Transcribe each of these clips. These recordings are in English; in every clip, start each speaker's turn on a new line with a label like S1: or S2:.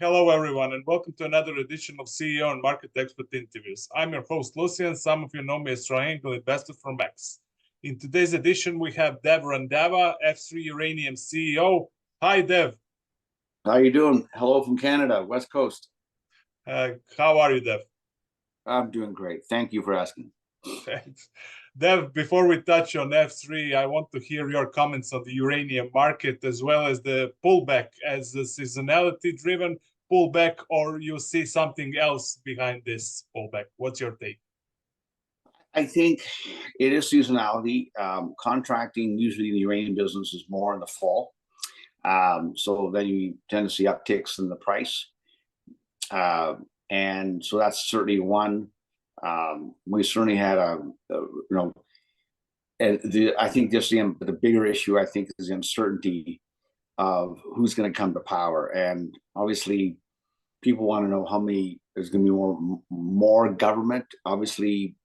S1: Hello, everyone, and welcome to another edition of CEO and Market Expert Interviews. I'm your host, Lucian. Some of you know me as Triangle Investor from X. In today's edition, we have Dev Randhawa, F3 Uranium CEO. Hi, Dev.
S2: How you doing? Hello from Canada, West Coast.
S1: How are you, Dev?
S2: I'm doing great. Thank you for asking.
S1: Thanks. Dev, before we touch on F3, I want to hear your comments on the uranium market as well as the pullback as a seasonality-driven pullback, or you see something else behind this pullback. What's your take?
S2: I think it is seasonality. Contracting usually in the uranium business is more in the fall. So then you tend to see upticks in the price. And so that's certainly one. We certainly had I think just the bigger issue, I think, is the uncertainty of who's going to come to power. And obviously, people want to know how many, there's going to be more government. Obviously,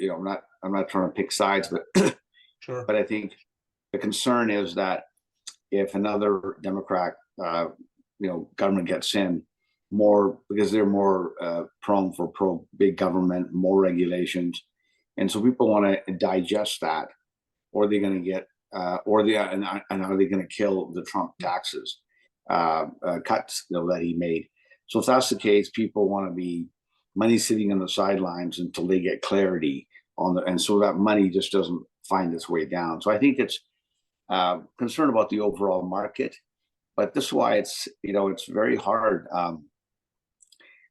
S2: I'm not trying to pick sides, but
S1: sure.
S2: But I think the concern is that if another Democrat, government gets in, more because they're more prone for big government, more regulations, and so people want to digest that, or they're going to get, and are they going to kill the Trump taxes cuts that he made? So if that's the case, people want to be money sitting on the sidelines until they get clarity on and so that money just doesn't find its way down. So I think it's concerned about the overall market, but this is why it's very hard.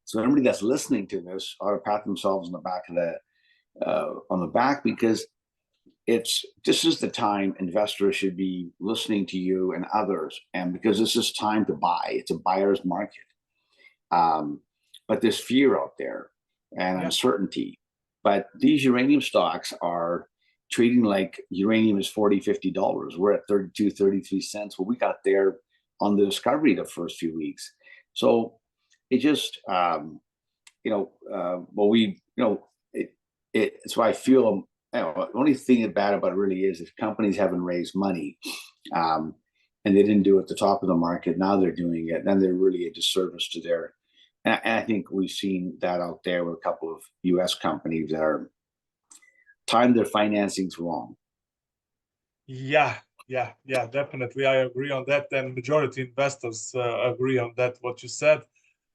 S2: So everybody that's listening to this ought to pat themselves on the back because this is the time investors should be listening to you and others, and because this is time to buy. It's a buyer's market. But there's fear out there and uncertainty. But these uranium stocks are trading like uranium is $40, $50. We're at 32, 33 cents. Well, we got there on the discovery the first few weeks. So it just, so I feel, the only thing bad about it really is if companies haven't raised money and they didn't do it at the top of the market, now they're doing it, then they're really a disservice to their, and I think we've seen that out there with a couple of U.S. companies that are timed their financings wrong.
S1: Yeah, definitely. I agree on that. And majority investors agree on that, what you said.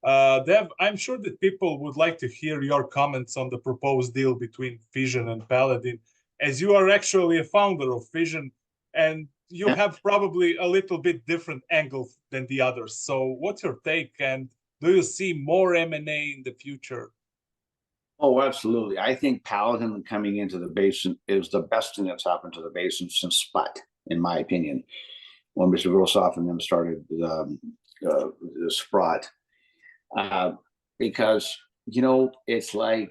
S1: Dev, I'm sure that people would like to hear your comments on the proposed deal between Fission and Paladin, as you are actually a founder of Fission, and you have probably a little bit different angle than the others. So what's your take, and do you see more M&A in the future?
S2: Oh, absolutely. I think Paladin coming into the basin is the best thing that's happened to the basin since Sput, in my opinion, when Mr. Grossoff and them started the Sprott. Because, it's like,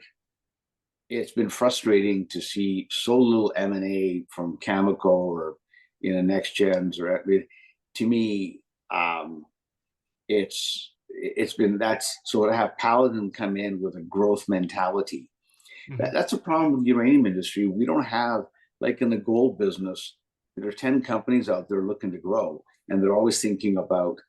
S2: it's been frustrating to see so little M&A from Cameco or, Next Gens, or to me, it's been, so to have Paladin come in with a growth mentality, that's a problem with the uranium industry. We don't have, like in the gold business, there are 10 companies out there looking to grow, and they're always thinking about,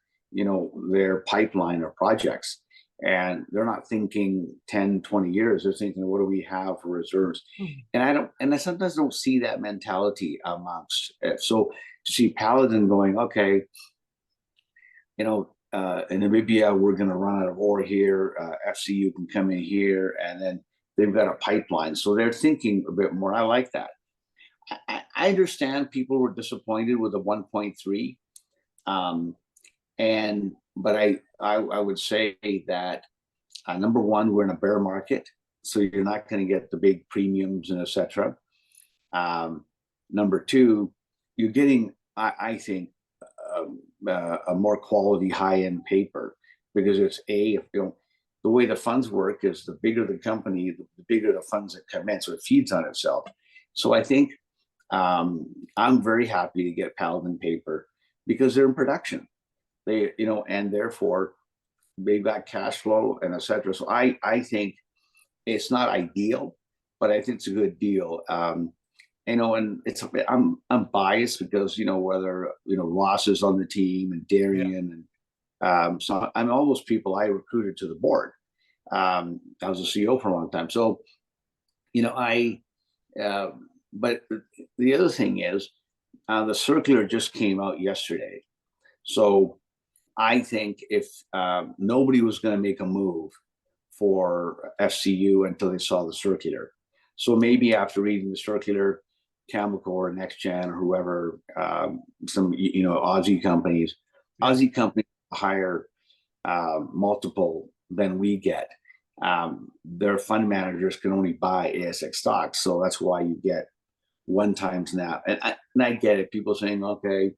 S2: their pipeline or projects. And they're not thinking 10, 20 years. They're thinking, what do we have for reserves? And I sometimes don't see that mentality amongst it. So to see Paladin going, okay, in Namibia, we're going to run out of ore here. FCU can come in here, and then they've got a pipeline. So they're thinking a bit more. I like that. I understand people were disappointed with the 1.3. But I would say that number one, we're in a bear market, so you're not going to get the big premiums and etc. Number two, you're getting, I think, a more quality high-end paper, because it's the way the funds work is the bigger the company, the bigger the funds that come in, so it feeds on itself. So I think I'm very happy to get Paladin paper because they're in production. They, and therefore they've got cash flow and etc. So I think it's not ideal, but I think it's a good deal. And it's, I'm biased because whether Ross is on the team and Darian So I'm all those people I recruited to the board. I was a CEO for a long time. So, you know, but the other thing is, the circular just came out yesterday. So I think if nobody was going to make a move for FCU until they saw the circular. So maybe after reading the circular, Chemical or NextGen or whoever, some, you know, Aussie companies higher multiple than we get. Their fund managers can only buy ASX stocks. So that's why you get 1 times NAV. And I get it. People saying, okay,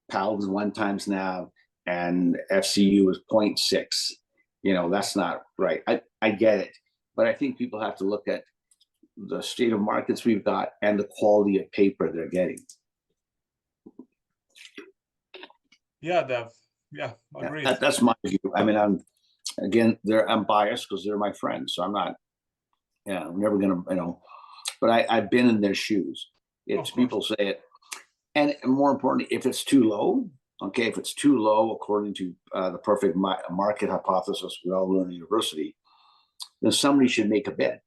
S2: Paladin's 1 times NAV and FCU is 0.6. You know, that's not right. I get it. But I think people have to look at the state of markets we've got and the quality of paper they're getting.
S1: Yeah, Dev. Yeah, agreed.
S2: That's my view. I mean, I'm biased because they're my friends. So I'm not, I'm never going to, you know, but I've been in their shoes. It's people say it. And more importantly, if it's too low, okay, if it's too low, according to the perfect market hypothesis we all learn in university, then somebody should make a bid.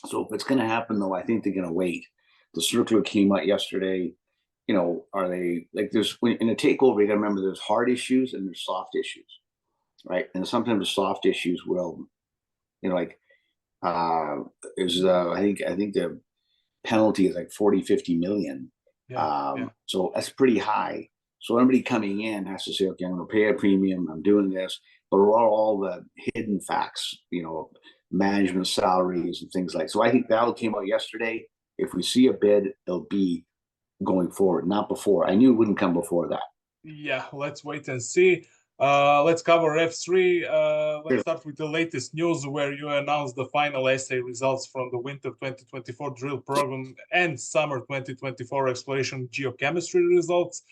S2: So if it's going to happen, though, I think they're going to wait. The circular came out yesterday. You know, are they like there's in a takeover? You got to remember there's hard issues and there's soft issues, right? And sometimes the soft issues will, you know, like I think the penalty is like 40-50 million. So that's pretty high. So everybody coming in has to say, okay, I'm going to pay a premium. I'm doing this, but what are all the hidden facts? You know, management salaries and things like. So I think that came out yesterday. If we see a bid, it'll be going forward, not before. I knew it wouldn't come before that.
S1: Yeah, let's wait and see. Let's cover F3. Let's start with the latest news where you announced the final assay results from the winter 2024 drill program and summer 2024 exploration geochemistry results.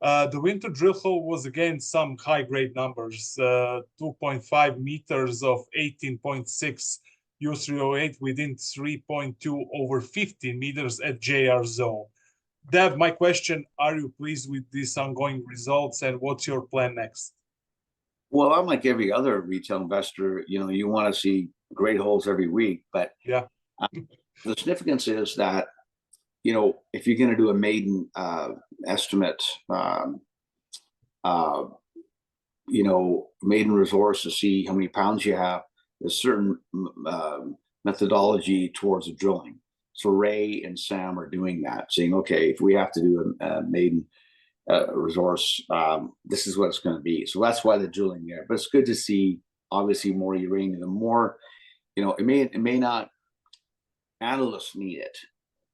S1: The winter drill hole was again some high-grade numbers, 2.5 meters of 18.6 U308 within 3.2 over 15 meters at JR zone. Dev, my question, are you pleased with these ongoing results and what's your plan next?
S2: Well, I'm like every other retail investor, you know, you want to see great holes every week, but
S1: yeah,
S2: the significance is that, you know, if you're going to do a maiden estimate, you know, maiden resource to see how many pounds you have, there's certain methodology towards the drilling. So Ray and Sam are doing that, saying, okay, if we have to do a maiden resource, this is what it's going to be. So that's why they're drilling there. But it's good to see, obviously, more uranium. The more, you know, it may not, analysts need it,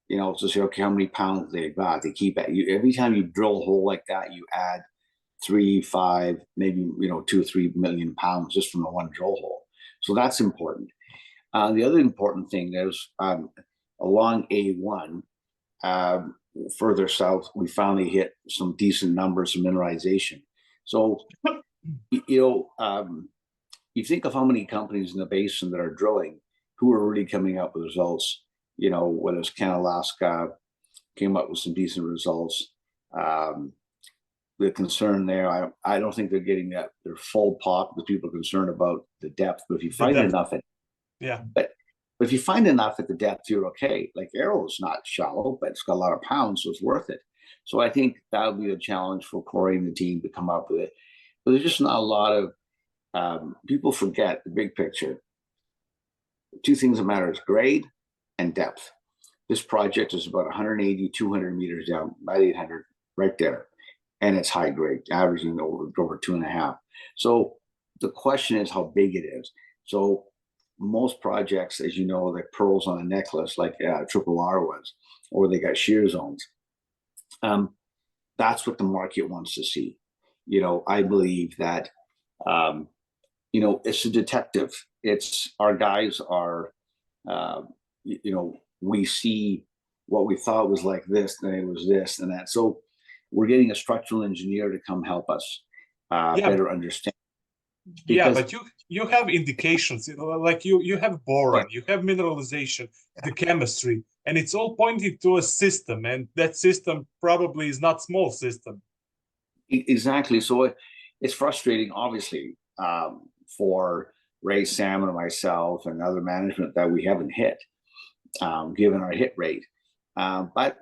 S2: you know, to say, okay, how many pounds they've got. They keep at you every time you drill a hole like that, you add 3, 5, maybe, you know, 2 or 3 million pounds just from the one drill hole. So that's important. The other important thing is along A1, further south, we finally hit some decent numbers of mineralization. So, you know, you think of how many companies in the basin that are drilling who are really coming up with results. You know, whether it's Alaska came up with some decent results. The concern there, I don't think they're getting their full pop because people are concerned about the depth. But if you find enough, but if you find enough at the depth, you're okay. Like Arrow is not shallow, but it's got a lot of pounds, so it's worth it. So I think that'll be a challenge for Corey and the team to come up with it. But there's just not a lot of people forget the big picture. 2 things that matter is grade and depth. This project is about 180, 200 meters down, about 800 right there. And it's high grade, averaging over 2.5. So the question is how big it is. So most projects, as you know, like pearls on a necklace, like Triple R was, or they got shear zones. That's what the market wants to see. You know, I believe that, you know, it's a detective. It's our guys are, you know, we see what we thought was like this, then it was this and that. So we're getting a structural engineer to come help us better understand.
S1: Because, but you have indications, you know, like you have boron, you have mineralization, the chemistry, and it's all pointing to a system, and that system probably is not small system.
S2: Exactly. So it's frustrating, obviously, for Ray, Sam, and myself and other management that we haven't hit, given our hit rate. But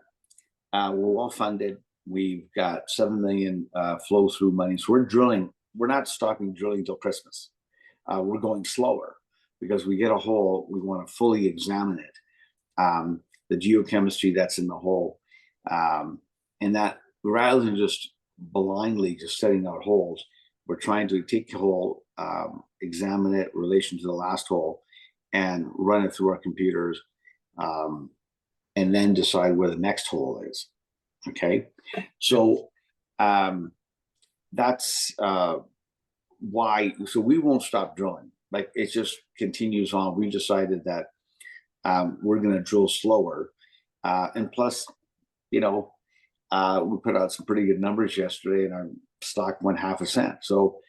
S2: we're well funded. We've got 7 million flow through money. So we're drilling. We're not stopping drilling till Christmas. We're going slower because we get a hole. We want to fully examine it. The geochemistry that's in the hole, and that rather than just blindly just setting out holes, we're trying to take the hole, examine it in relation to the last hole, and run it through our computers, and then decide where the next hole is. Okay, so that's why. So we won't stop drilling. Like, it just continues on. We decided that we're going to drill slower, and plus, you know, we put out some pretty good numbers yesterday, and our stock went 0.5 cent. So,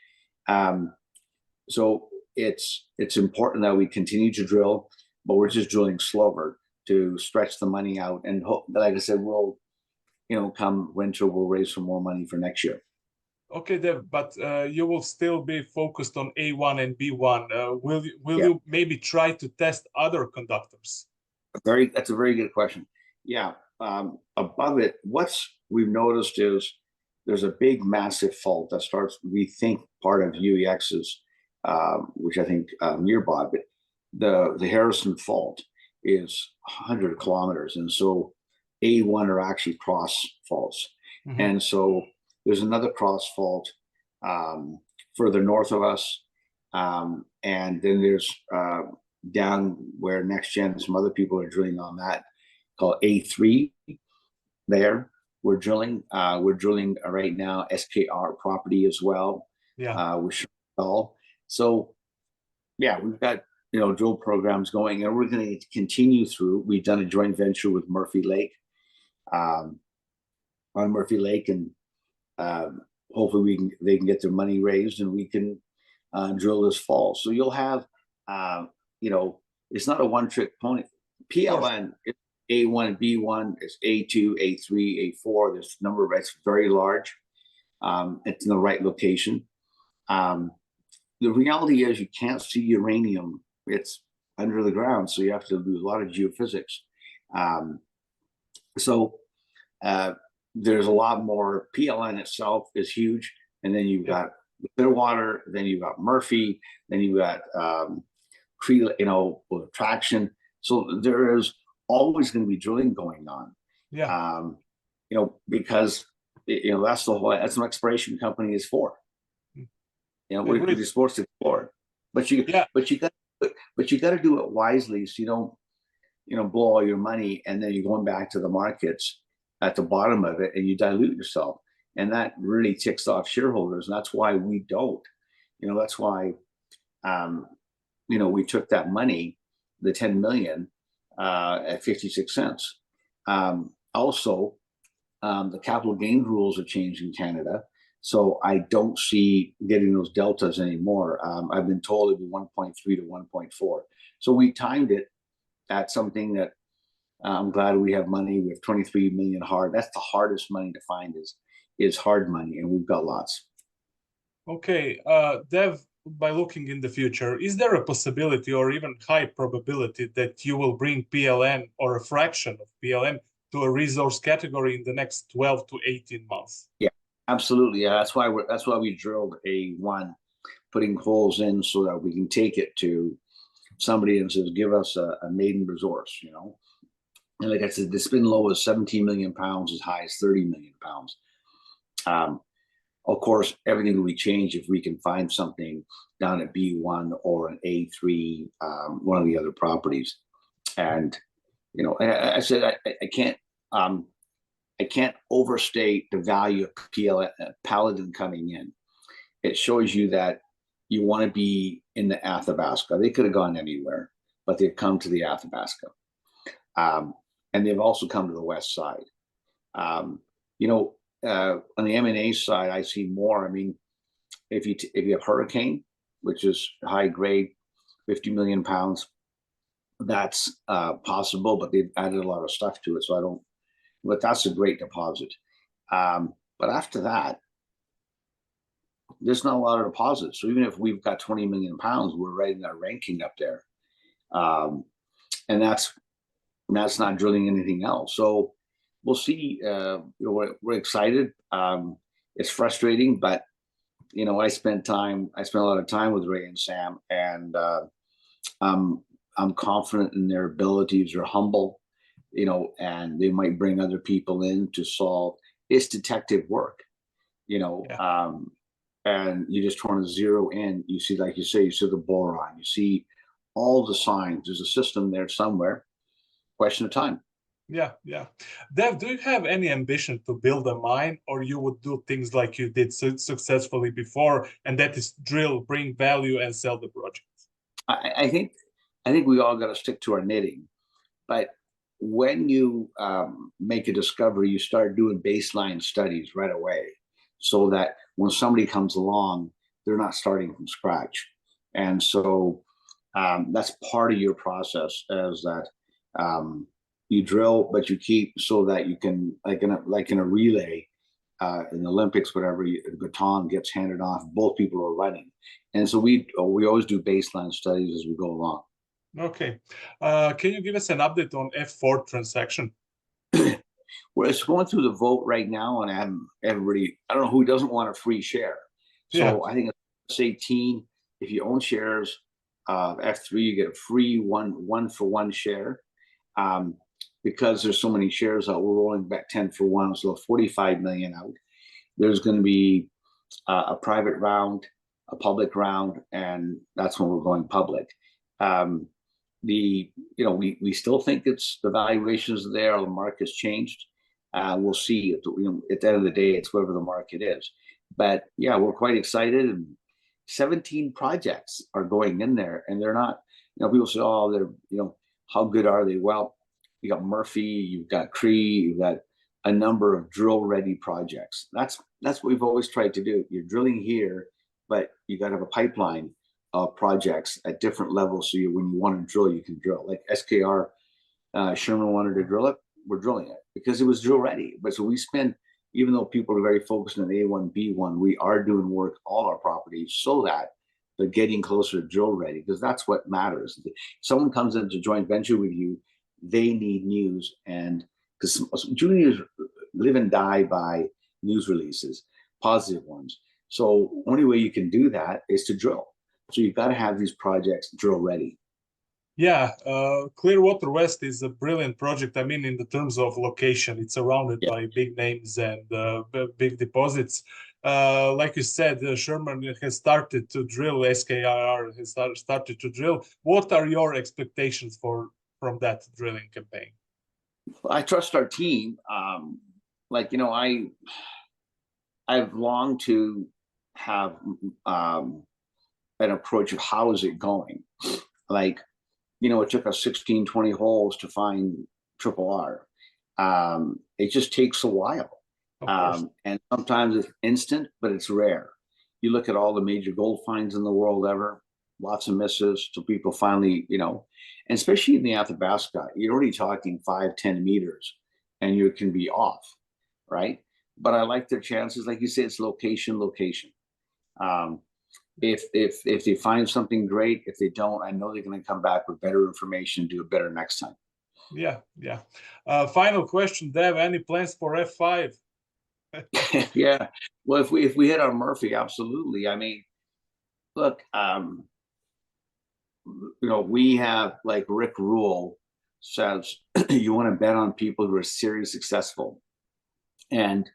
S2: so it's important that we continue to drill, but we're just drilling slower to stretch the money out, and hope, like I said, we'll, you know, come winter, we'll raise some more money for next year.
S1: Okay, Dev, but you will still be focused on A1 and B1. Will
S2: Yeah.
S1: you maybe try to test other conductors?
S2: That's a very good question. Yeah, above it, what's we've noticed is there's a big, massive fault that starts, we think, part of UEX's, which I think nearby, but the Harrison fault is 100 kilometers, and so A1 are actually cross faults, and so there's another cross fault further north of us, and then there's down where NextGen, some other people are drilling on that, called A3. There, we're drilling. We're drilling right now SKR property as well.
S1: Yeah.
S2: With Shell. So, yeah, we've got, you know, drill programs going, and we're going to continue through. We've done a joint venture with Murphy Lake, on Murphy Lake, and hopefully they can get their money raised, and we can drill this fall. So you'll have, you know, it's not a one-trick pony. PLN is A1, B1, it's A2, A3, A4. There's a number of, it's very large. It's in the right location. The reality is you can't see uranium. It's under the ground, so you have to do a lot of geophysics. There's a lot more. PLN itself is huge, and then you've got Clearwater, then you've got Murphy, then you've got you know, with traction. So there is always going to be drilling going on.
S1: Yeah.
S2: You know, because, you know, that's the whole, that's what an exploration company is for. You know, we're supposed to explore, but you got to do it wisely, so you don't, you know, blow all your money, and then you're going back to the markets at the bottom of it, and you dilute yourself, and that really ticks off shareholders, and that's why we don't. You know, that's why, you know, we took that money, the 10 million, at 56 cents. Also, the capital gain rules have changed in Canada, so I don't see getting those deltas anymore. I've been told it'd be 1.3 to 1.4. So we timed it at something that I'm glad we have money. We have 23 million hard. That's the hardest money to find, is hard money, and we've got lots.
S1: Okay, Dev, by looking in the future, is there a possibility or even high probability that you will bring PLN or a fraction of PLN to a resource category in the next 12 to 18 months?
S2: Yeah, absolutely. Yeah, that's why we drilled A1, putting holes in so that we can take it to somebody and says, give us a maiden resource, you know. And like I said, it's been low as 17 million pounds, as high as 30 million pounds. Of course, everything will be changed if we can find something down at B1 or an A3, one of the other properties. And, you know, I said I can't overstate the value of Paladin coming in. It shows you that you want to be in the Athabasca. They could have gone anywhere, but they've come to the Athabasca. And they've also come to the west side. You know, on the M&A side, I see more. I mean, if you have Hurricane, which is high grade, 50 million pounds, that's possible, but they've added a lot of stuff to it. So I don't, but that's a great deposit. But after that, there's not a lot of deposits. So even if we've got 20 million pounds, we're right in our ranking up there. And that's not drilling anything else. So we'll see. We're excited. It's frustrating, but I spent a lot of time with Ray and Sam, and I'm confident in their abilities. They're humble, and they might bring other people in to solve. It's detective work, and you just want to zero in. You see, like you say, you see the boron, you see all the signs. There's a system there somewhere. Question of time.
S1: Yeah. Dev, do you have any ambition to build a mine, or you would do things like you did successfully before, and that is drill, bring value, and sell the project?
S2: I think we all got to stick to our knitting. But when you make a discovery, you start doing baseline studies right away, so that when somebody comes along, they're not starting from scratch. And so that's part of your process, is that you drill, but you keep, so that you can, like in a relay, in the Olympics, whatever, the baton gets handed off, both people are running. And so we always do baseline studies as we go along.
S1: Okay. Can you give us an update on F4 transaction?
S2: Well, it's going through the vote right now, and everybody, I don't know who doesn't want a free share. So I think it's 18. If you own shares of F3, you get a free one-for-one share. Because there's so many shares out, we're rolling back 10 for 1, so 45 million out. There's going to be a private round, a public round, and that's when we're going public. We still think it's the valuations are there. The market's changed. We'll see. At the end of the day, it's whatever the market is. But yeah, we're quite excited. And 17 projects are going in there, and they're not. People say, "Oh, they're how good are they?" Well, you got Murphy, you've got Cree, you've got a number of drill-ready projects. That's what we've always tried to do. You're drilling here, but you got to have a pipeline of projects at different levels, so when you want to drill, you can drill. Like SKR, Sherman wanted to drill it, we're drilling it because it was drill-ready. But so we spend, even though people are very focused on A1, B1, we are doing work all our properties so that they're getting closer to drill-ready, because that's what matters. If someone comes into joint venture with you, they need news, and because juniors live and die by news releases, positive ones. So only way you can do that is to drill. So you've got to have these projects drill ready.
S1: Yeah, Clearwater West is a brilliant project. I mean, in the terms of location, it's surrounded by big names and big deposits. Like you said, Sherman has started to drill, SKR has started to drill. What are your expectations from that drilling campaign?
S2: I trust our team. I've longed to have an approach of how is it going. It took us 16, 20 holes to find triple R. It just takes a while. And sometimes it's instant, but it's rare. You look at all the major gold finds in the world ever, lots of misses till people finally, and especially in the Athabasca, you're already talking 5-10 meters and you can be off, right? But I like their chances. Like you say, it's location. If they find something great, if they don't, I know they're going to come back with better information, do it better next time.
S1: Yeah. Final question, Dev, any plans for F5?
S2: Yeah. Well, if we hit our Murphy, absolutely. I mean, look, we have, like Rick Rule says, you want to bet on people who are seriously successful. And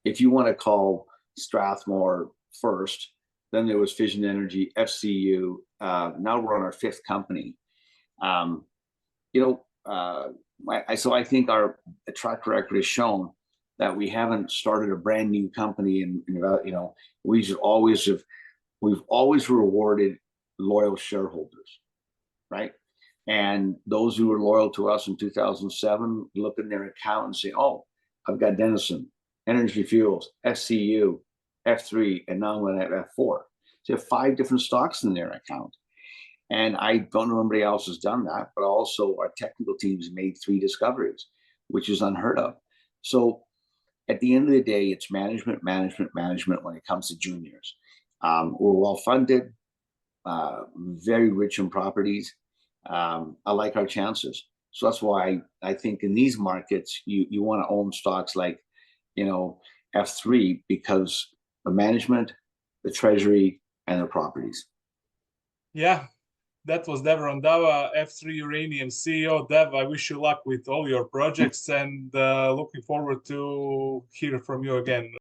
S2: if you want to call Strathmore first, then there was Fission Energy, FCU. Now we're on our 5th company. So I think our track record has shown that we haven't started a brand new company, and we've always rewarded loyal shareholders, right? And those who were loyal to us in 2007 look in their account and say, "Oh, I've got Denison, Energy Fuels, FCU, F3, and now I'm going to have F4." So you have 5 different stocks in their account. And I don't know anybody else has done that, but also our technical teams made 3 discoveries, which is unheard of. So at the end of the day, it's management when it comes to juniors. We're well funded, very rich in properties. I like our chances. So that's why I think in these markets, you want to own stocks like, F3 because the management, the treasury, and the properties.
S1: Yeah, that was Dev Randhawa, F3 Uranium CEO. Dev, I wish you luck with all your projects and looking forward to hear from you again.